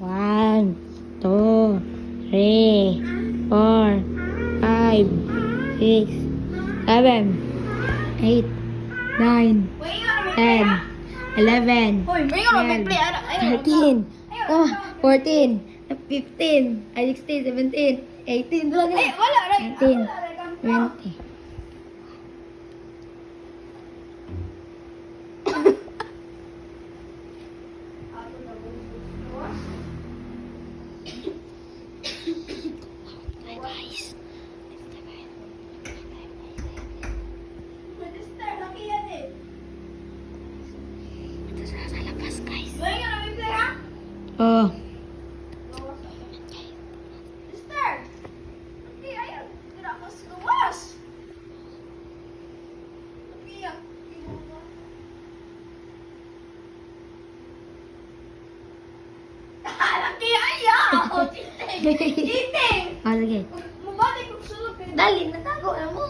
1, 2, 3, 4, 5, 6, 7, 8, 9, 10, 11, Hoy, may nga may play. 13, 14, 15, 16, 17, 18, Ay, wala rin. 19, 20. Register, laki yan eh. Ito sa labas, guys. May nga may play ha? Oh. Register. Laki, ayun. Tira ko sa gawas. Laki yan. Laki, ayaw. Titing. Titing. Ah, sige. Mabalik kong sulod. Dali, natago na mo.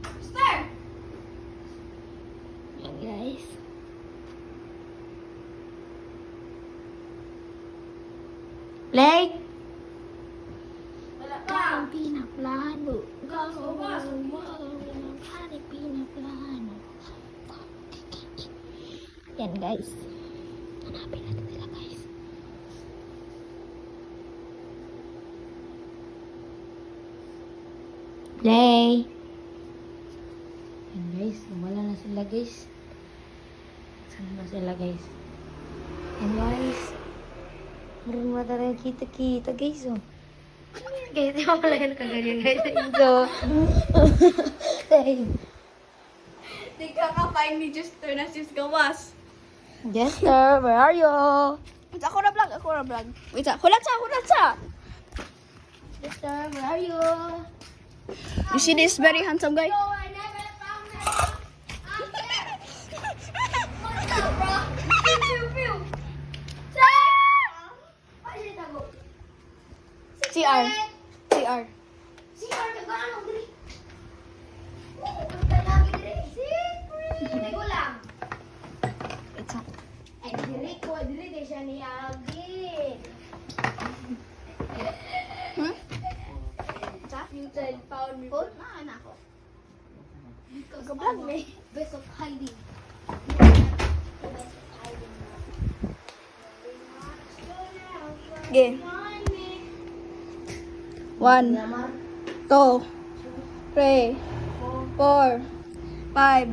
Register. Yan, guys. Play. Wala pa. Pinaplano. Gawas. Pinaplano. Yan, guys. Hanapin natin sila, guys. Play. Yan, guys. Wala na sila, guys. Saan ba sila, guys? Yan, guys. Meron ba talaga kita-kita, guys, oh. Guys, di ba pala yan kaganyan, guys? Ito. Di ka ka-find ni Jester na sis gawas. Jester, where are you? Wait, ako na vlog, ako na vlog. Wait, hulat sa. Jester, where are you? You see this very handsome guy? CR. CR. It's up. Hmm? You said found me. Phone? Na ako. Nag-vlog eh. Best of hiding. Okay. 1, 2, 3, 4, 5,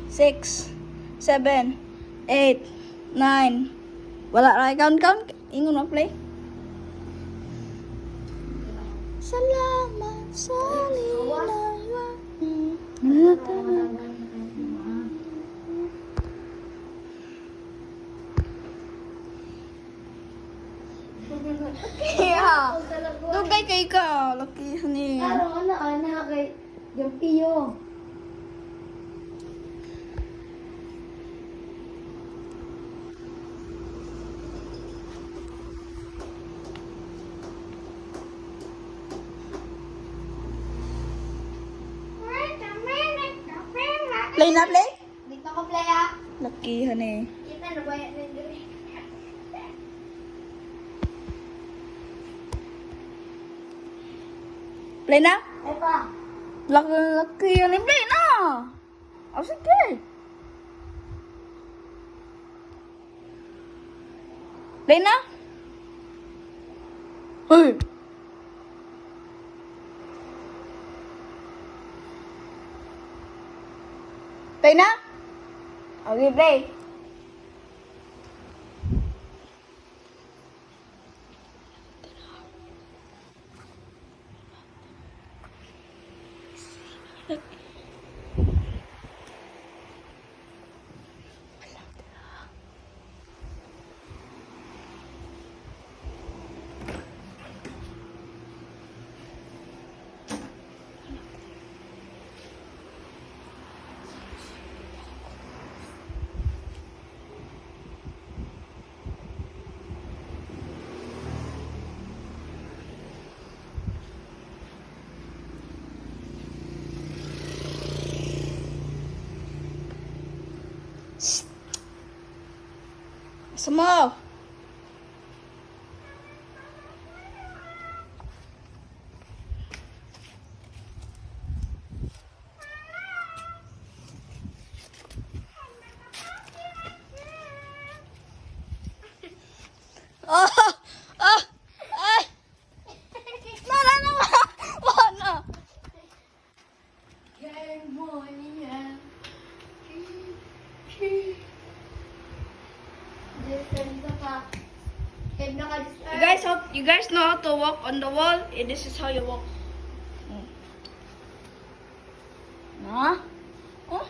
6, 7, 8, 9. Wala ra count. Ingon mo play. Salamat sa lilawan. Yeah. Dugay kay ka. Laki ni. Anak, kay Jampiyo. Play na play. Dito ko play ah. Laki ni. Kita na ba yan diri? Play na. Ay pa. Laki ni play na. Oh, sige. Play na. Hoy. Play na. Okay, play. Sama. Oh! Oh! Ay! Nara na! Wala! You guys know how to walk on the wall? This is how you walk. Na? Oh?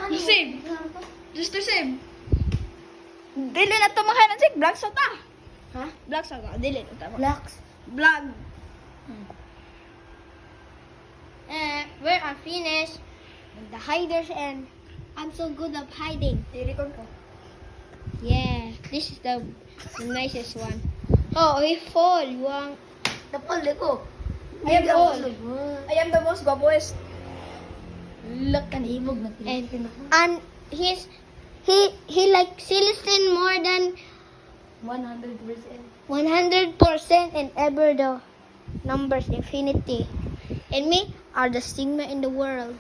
The same. Just the same. Dili na to makain ng vlog sa ta. Ha? Vlog sa ta. Dili na ta. Blocks. Vlog. We're finished with the hiders and I'm so good at hiding. I-record ko. Yeah, this is the nicest one. Oh, we fall. Yung napali ko. I am the most guapest. Look, kanihimog na And he like Celestine more than 100%. 100% in ever the numbers infinity. And me are the stigma in the world.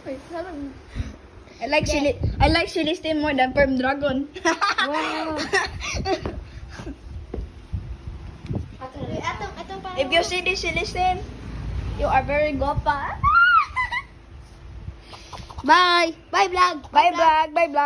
I like Celestine more than Perm Dragon. Wow. If you see this Celestine, you are very guapa. Bye. Bye vlog. Bye vlog. Bye vlog.